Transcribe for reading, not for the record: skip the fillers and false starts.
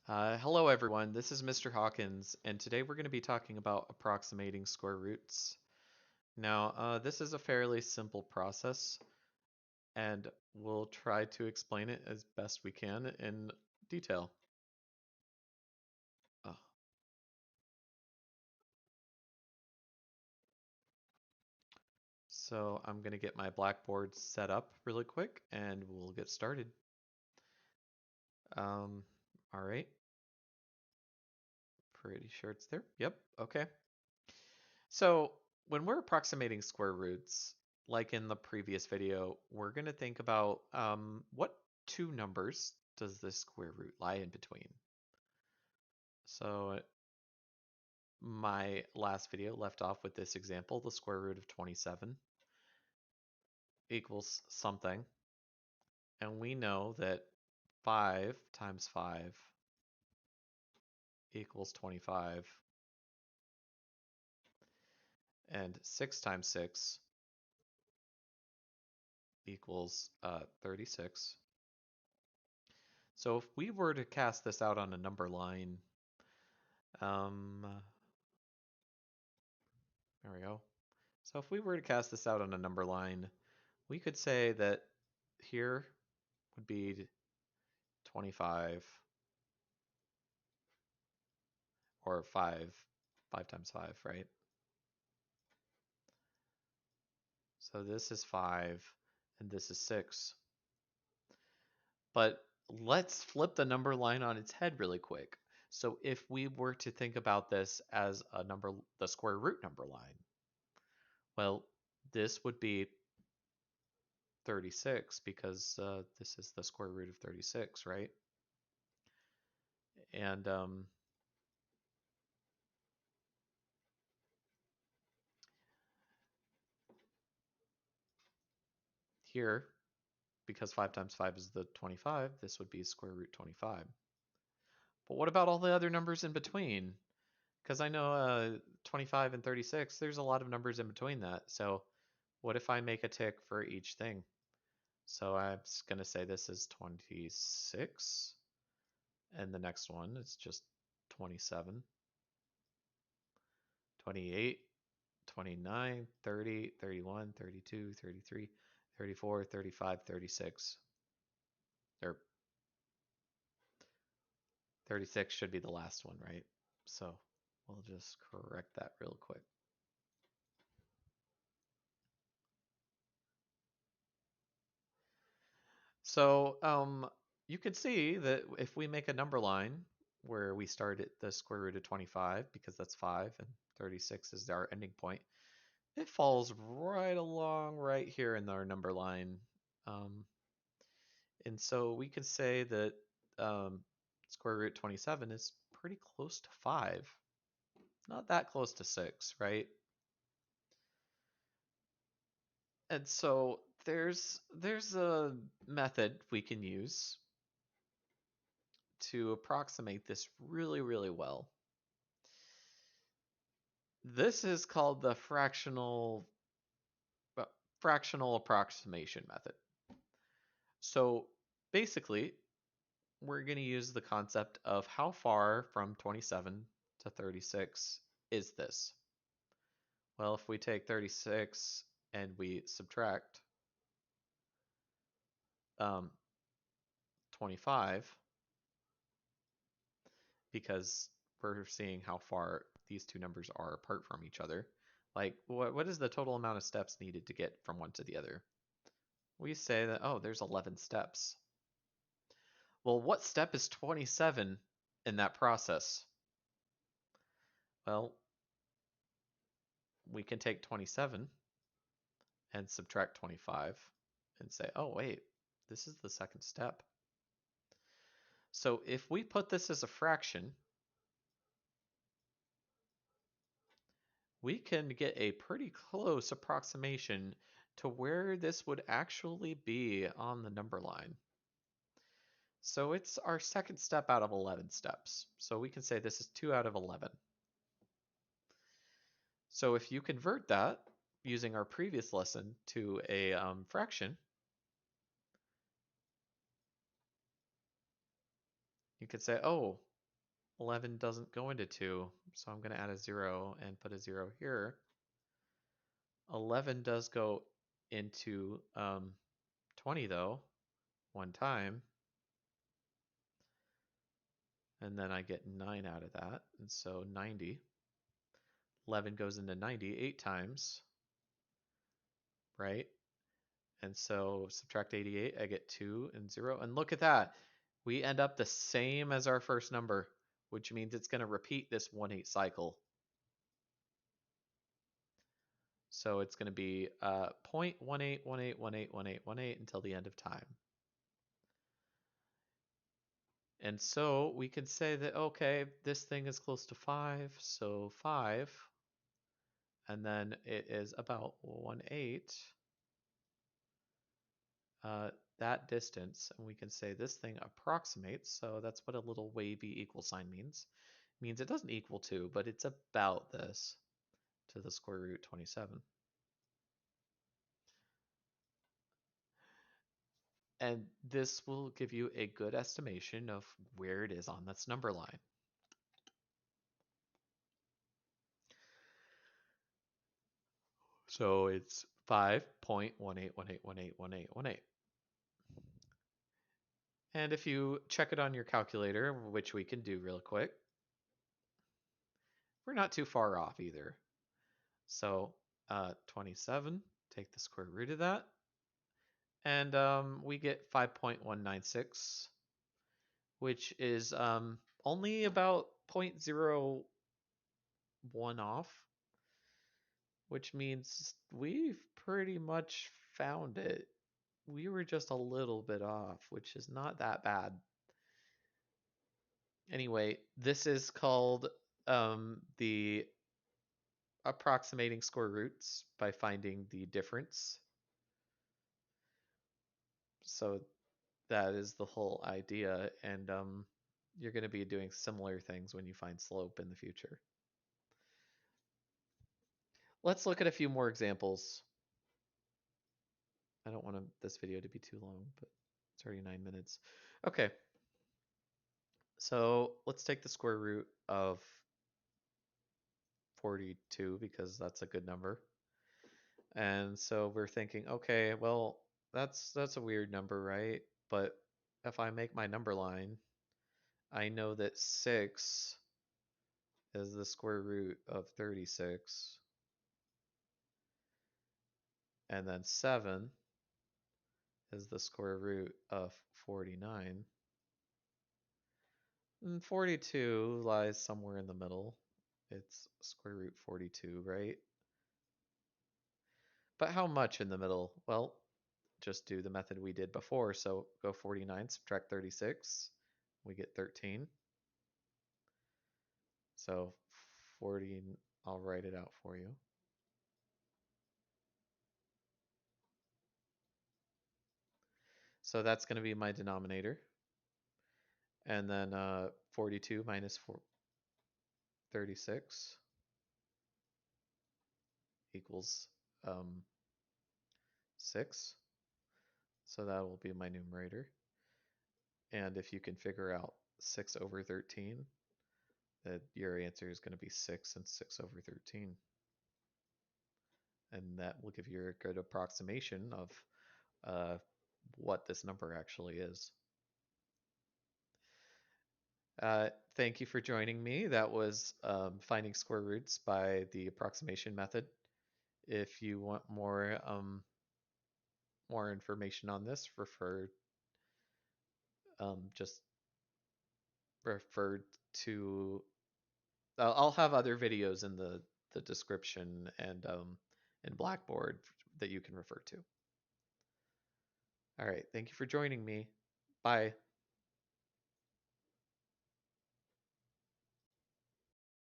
Hello everyone, this is Mr. Hawkins, and today we're going to be talking about approximating square roots. Now, this is a fairly simple process, and we'll try to explain it as best we can in detail. Uh, so I'm going to get my Blackboard set up really quick, and we'll get started. Um, all right, pretty sure it's there. Yep, okay. So when we're approximating square roots, like in the previous video, we're going to think about what two numbers does this square root lie in between. So my last video left off with this example, the square root of 27 equals something. And we know that 5 times 5 equals 25. And 6 times 6 equals 36. So if we were to cast this out on a number line, um, there we go. So if we were to cast this out on a number line, we could say that here would be 25 or 5 times 5, right? So this is 5 and this is 6. But let's flip the number line on its head really quick. So if we were to think about this as a number, the square root number line, well, this would be 36 because this is the square root of 36, right? And here, because 5 times 5 is the 25, this would be square root 25. But what about all the other numbers in between? Because I know 25 and 36, there's a lot of numbers in between that. So what if I make a tick for each thing? So I'm just going to say this is 26, and the next one is just 27, 28, 29, 30, 31, 32, 33, 34, 35, 36. Or 36 should be the last one, right? So we'll just correct that real quick. So you can see that if we make a number line where we start at the square root of 25, because that's 5, and 36 is our ending point, it falls right along right here in our number line. Um, and so we could say that square root 27 is pretty close to 5. Not that close to 6, right? And so there's a method we can use to approximate this really, really well. This is called the fractional approximation method. So basically, we're going to use the concept of how far from 27 to 36 is this? Well, if we take 36 and we subtract 25, because we're seeing how far these two numbers are apart from each other. Like, what is the total amount of steps needed to get from one to the other? We say that, oh, there's 11 steps. Well, what step is 27 in that process? Well, we can take 27 and subtract 25 and say, oh, wait, this is the second step. So if we put this as a fraction, we can get a pretty close approximation to where this would actually be on the number line. So it's our second step out of 11 steps. So we can say this is 2 out of 11. So if you convert that using our previous lesson to a fraction, you could say, oh, 11 doesn't go into 2, so I'm going to add a 0 and put a 0 here. 11 does go into 20 though, one time. And then I get 9 out of that, and so 90. 11 goes into 90 8 times, right? And so subtract 88, I get 2 and 0. And look at that. We end up the same as our first number, which means it's going to repeat this 1/8 cycle. So it's going to be 0.1818181818 until the end of time. And so we can say that, okay, this thing is close to 5, so 5, and then it is about 1/8, that distance, and we can say this thing approximates, so that's what a little wavy equal sign means. It means it doesn't equal 2, but it's about this to the square root 27. And this will give you a good estimation of where it is on this number line. So it's 5.1818181818. And if you check it on your calculator, which we can do real quick, we're not too far off either. So 27, take the square root of that, and we get 5.196, which is only about 0.01 off, which means we've pretty much found it. We were just a little bit off, which is not that bad. Anyway, this is called the approximating square roots by finding the difference. So that is the whole idea, and you're going to be doing similar things when you find slope in the future. Let's look at a few more examples. I don't want this video to be too long, but it's already 9 minutes. Okay, so let's take the square root of 42 because that's a good number. And so we're thinking, okay, well, that's a weird number, right? But if I make my number line, I know that 6 is the square root of 36, and then 7 is the square root of 49. And 42 lies somewhere in the middle. It's square root 42, right? But how much in the middle? Well, just do the method we did before. So go 49, subtract 36, we get 13. So 40, I'll write it out for you. So that's going to be my denominator. And then 42 minus 36 equals 6. So that will be my numerator. And if you can figure out 6 over 13, that your answer is going to be 6 and 6 over 13. And that will give you a good approximation of what this number actually is. Thank you for joining me. That was finding square roots by the approximation method. If you want more information on this, just refer to. I'll have other videos in the description and in Blackboard that you can refer to. All right, thank you for joining me. Bye.